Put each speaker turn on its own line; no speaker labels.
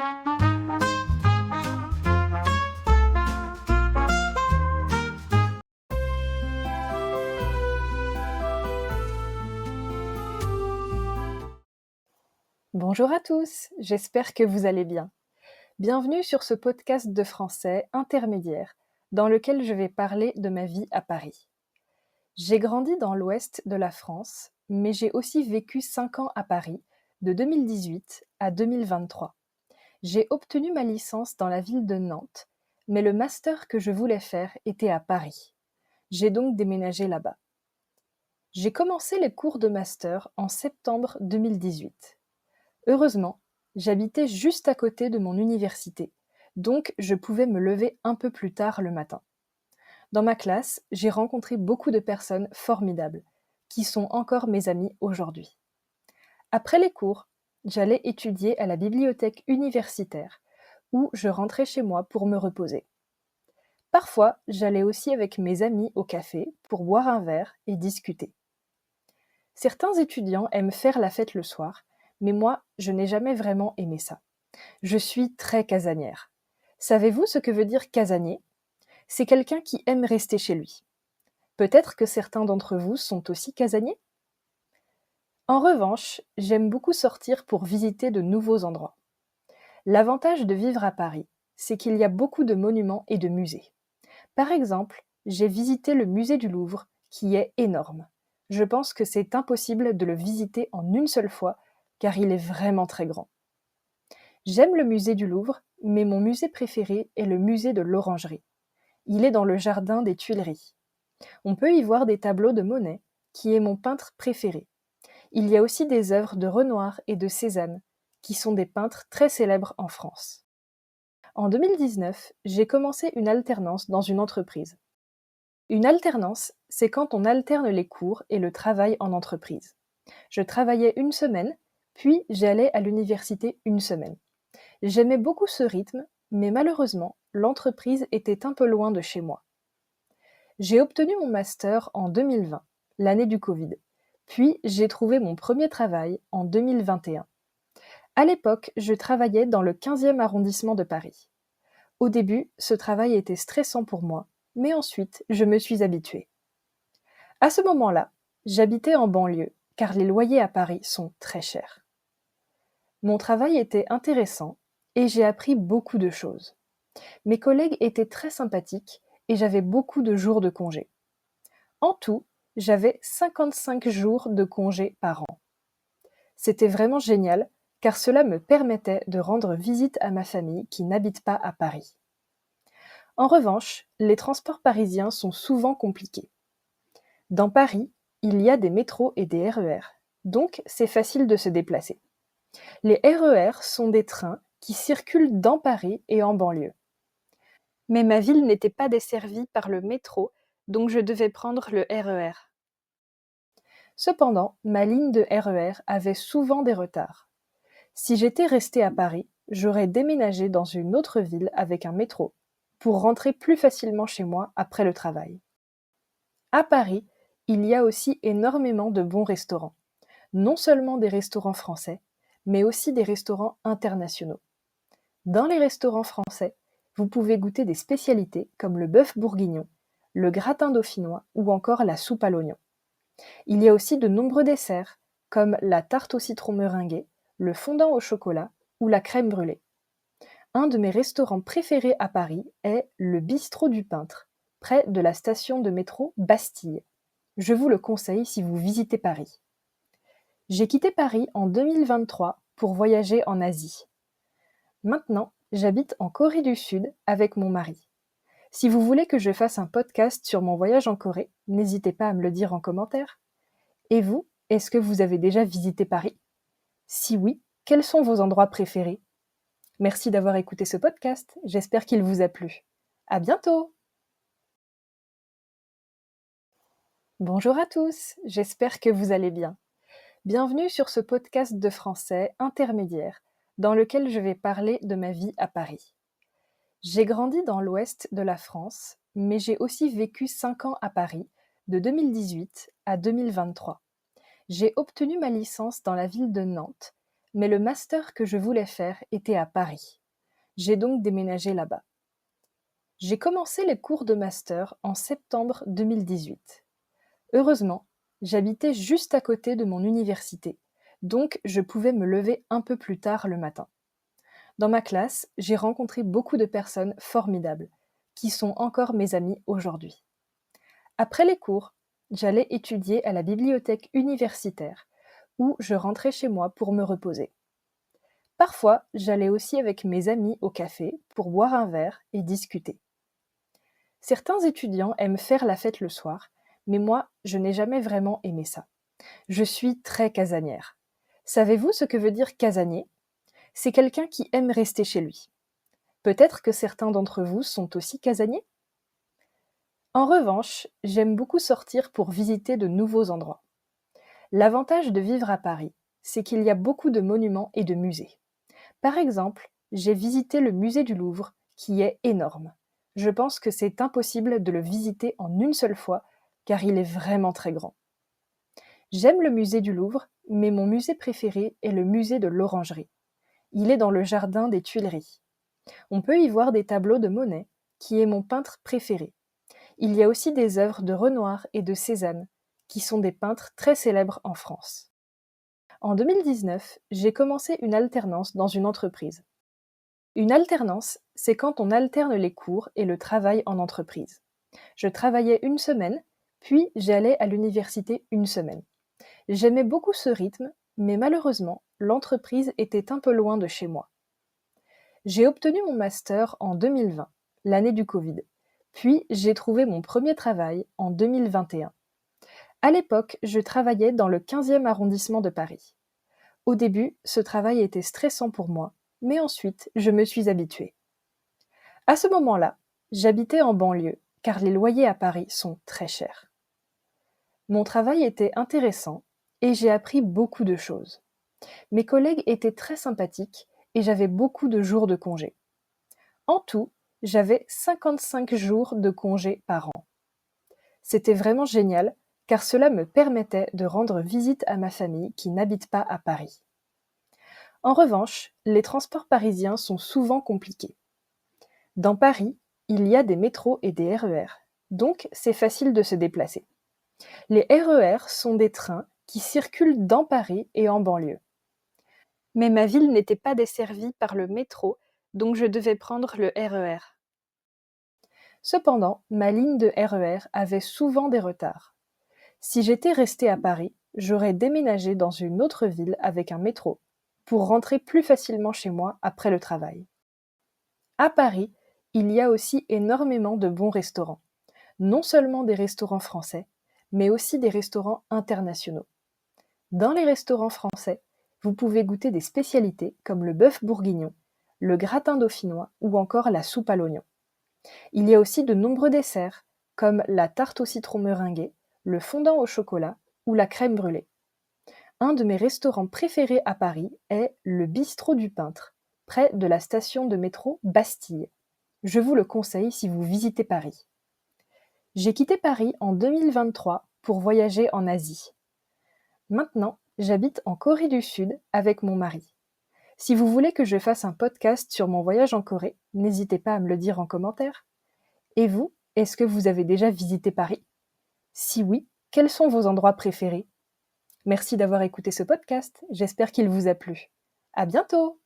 Bonjour à tous, j'espère que vous allez bien. Bienvenue sur ce podcast de français intermédiaire dans lequel je vais parler de ma vie à Paris. J'ai grandi dans l'ouest de la France, mais j'ai aussi vécu 5 ans à Paris, de 2018 à 2023. J'ai obtenu ma licence dans la ville de Nantes, mais le master que je voulais faire était à Paris. J'ai donc déménagé là-bas. J'ai commencé les cours de master en septembre 2018. Heureusement, j'habitais juste à côté de mon université, donc je pouvais me lever un peu plus tard le matin. Dans ma classe, j'ai rencontré beaucoup de personnes formidables, qui sont encore mes amies aujourd'hui. Après les cours, j'allais étudier à la bibliothèque universitaire, où je rentrais chez moi pour me reposer. Parfois, j'allais aussi avec mes amis au café pour boire un verre et discuter. Certains étudiants aiment faire la fête le soir, mais moi, je n'ai jamais vraiment aimé ça. Je suis très casanière. Savez-vous ce que veut dire casanier ? C'est quelqu'un qui aime rester chez lui. Peut-être que certains d'entre vous sont aussi casaniers ? En revanche, j'aime beaucoup sortir pour visiter de nouveaux endroits. L'avantage de vivre à Paris, c'est qu'il y a beaucoup de monuments et de musées. Par exemple, j'ai visité le musée du Louvre, qui est énorme. Je pense que c'est impossible de le visiter en une seule fois, car il est vraiment très grand. J'aime le musée du Louvre, mais mon musée préféré est le musée de l'Orangerie. Il est dans le jardin des Tuileries. On peut y voir des tableaux de Monet, qui est mon peintre préféré. Il y a aussi des œuvres de Renoir et de Cézanne, qui sont des peintres très célèbres en France. En 2019, j'ai commencé une alternance dans une entreprise. Une alternance, c'est quand on alterne les cours et le travail en entreprise. Je travaillais une semaine, puis j'allais à l'université une semaine. J'aimais beaucoup ce rythme, mais malheureusement, l'entreprise était un peu loin de chez moi. J'ai obtenu mon master en 2020, l'année du Covid, puis j'ai trouvé mon premier travail en 2021. À l'époque, je travaillais dans le 15e arrondissement de Paris. Au début, ce travail était stressant pour moi, mais ensuite, je me suis habituée. À ce moment-là, j'habitais en banlieue, car les loyers à Paris sont très chers. Mon travail était intéressant et j'ai appris beaucoup de choses. Mes collègues étaient très sympathiques et j'avais beaucoup de jours de congé. En tout, j'avais 55 jours de congé par an. C'était vraiment génial car cela me permettait de rendre visite à ma famille qui n'habite pas à Paris. En revanche, les transports parisiens sont souvent compliqués. Dans Paris, il y a des métros et des RER, donc c'est facile de se déplacer. Les RER sont des trains qui circulent dans Paris et en banlieue. Mais ma ville n'était pas desservie par le métro, donc je devais prendre le RER. Cependant, ma ligne de RER avait souvent des retards. Si j'étais restée à Paris, j'aurais déménagé dans une autre ville avec un métro, pour rentrer plus facilement chez moi après le travail. À Paris, il y a aussi énormément de bons restaurants. Non seulement des restaurants français, mais aussi des restaurants internationaux. Dans les restaurants français, vous pouvez goûter des spécialités comme le bœuf bourguignon, le gratin dauphinois ou encore la soupe à l'oignon. Il y a aussi de nombreux desserts, comme la tarte au citron meringuée, le fondant au chocolat ou la crème brûlée. Un de mes restaurants préférés à Paris est le Bistrot du Peintre, près de la station de métro Bastille. Je vous le conseille si vous visitez Paris. J'ai quitté Paris en 2023 pour voyager en Asie. Maintenant, j'habite en Corée du Sud avec mon mari. Si vous voulez que je fasse un podcast sur mon voyage en Corée, n'hésitez pas à me le dire en commentaire. Et vous, est-ce que vous avez déjà visité Paris ? Si oui, quels sont vos endroits préférés ? Merci d'avoir écouté ce podcast, j'espère qu'il vous a plu. À bientôt! Bonjour à tous, j'espère que vous allez bien. Bienvenue sur ce podcast de français intermédiaire, dans lequel je vais parler de ma vie à Paris. J'ai grandi dans l'ouest de la France, mais j'ai aussi vécu 5 ans à Paris, de 2018 à 2023. J'ai obtenu ma licence dans la ville de Nantes, mais le master que je voulais faire était à Paris. J'ai donc déménagé là-bas. J'ai commencé les cours de master en septembre 2018. Heureusement, j'habitais juste à côté de mon université, donc je pouvais me lever un peu plus tard le matin. Dans ma classe, j'ai rencontré beaucoup de personnes formidables, qui sont encore mes amies aujourd'hui. Après les cours, j'allais étudier à la bibliothèque universitaire, où je rentrais chez moi pour me reposer. Parfois, j'allais aussi avec mes amis au café pour boire un verre et discuter. Certains étudiants aiment faire la fête le soir, mais moi, je n'ai jamais vraiment aimé ça. Je suis très casanière. Savez-vous ce que veut dire casanier? C'est quelqu'un qui aime rester chez lui. Peut-être que certains d'entre vous sont aussi casaniers? En revanche, j'aime beaucoup sortir pour visiter de nouveaux endroits. L'avantage de vivre à Paris, c'est qu'il y a beaucoup de monuments et de musées. Par exemple, j'ai visité le musée du Louvre, qui est énorme. Je pense que c'est impossible de le visiter en une seule fois, car il est vraiment très grand. J'aime le musée du Louvre, mais mon musée préféré est le musée de l'Orangerie. Il est dans le jardin des Tuileries. On peut y voir des tableaux de Monet, qui est mon peintre préféré. Il y a aussi des œuvres de Renoir et de Cézanne, qui sont des peintres très célèbres en France. En 2019, j'ai commencé une alternance dans une entreprise. Une alternance, c'est quand on alterne les cours et le travail en entreprise. Je travaillais une semaine, puis j'allais à l'université une semaine. J'aimais beaucoup ce rythme, mais malheureusement, l'entreprise était un peu loin de chez moi. J'ai obtenu mon master en 2020, l'année du Covid, puis j'ai trouvé mon premier travail en 2021. À l'époque, je travaillais dans le 15e arrondissement de Paris. Au début, ce travail était stressant pour moi, mais ensuite, je me suis habituée. À ce moment-là, j'habitais en banlieue, car les loyers à Paris sont très chers. Mon travail était intéressant et j'ai appris beaucoup de choses. Mes collègues étaient très sympathiques et j'avais beaucoup de jours de congé. En tout, j'avais 55 jours de congé par an. C'était vraiment génial car cela me permettait de rendre visite à ma famille qui n'habite pas à Paris. En revanche, les transports parisiens sont souvent compliqués. Dans Paris, il y a des métros et des RER, donc c'est facile de se déplacer. Les RER sont des trains qui circulent dans Paris et en banlieue. Mais ma ville n'était pas desservie par le métro, donc je devais prendre le RER. Cependant, ma ligne de RER avait souvent des retards. Si j'étais restée à Paris, j'aurais déménagé dans une autre ville avec un métro, pour rentrer plus facilement chez moi après le travail. À Paris, il y a aussi énormément de bons restaurants. Non seulement des restaurants français, mais aussi des restaurants internationaux. Dans les restaurants français, vous pouvez goûter des spécialités comme le bœuf bourguignon, le gratin dauphinois ou encore la soupe à l'oignon. Il y a aussi de nombreux desserts, comme la tarte au citron meringuée, le fondant au chocolat ou la crème brûlée. Un de mes restaurants préférés à Paris est le Bistrot du Peintre, près de la station de métro Bastille. Je vous le conseille si vous visitez Paris. J'ai quitté Paris en 2023 pour voyager en Asie. Maintenant, j'habite en Corée du Sud avec mon mari. Si vous voulez que je fasse un podcast sur mon voyage en Corée, n'hésitez pas à me le dire en commentaire. Et vous, est-ce que vous avez déjà visité Paris? Si oui, quels sont vos endroits préférés? Merci d'avoir écouté ce podcast, j'espère qu'il vous a plu. À bientôt!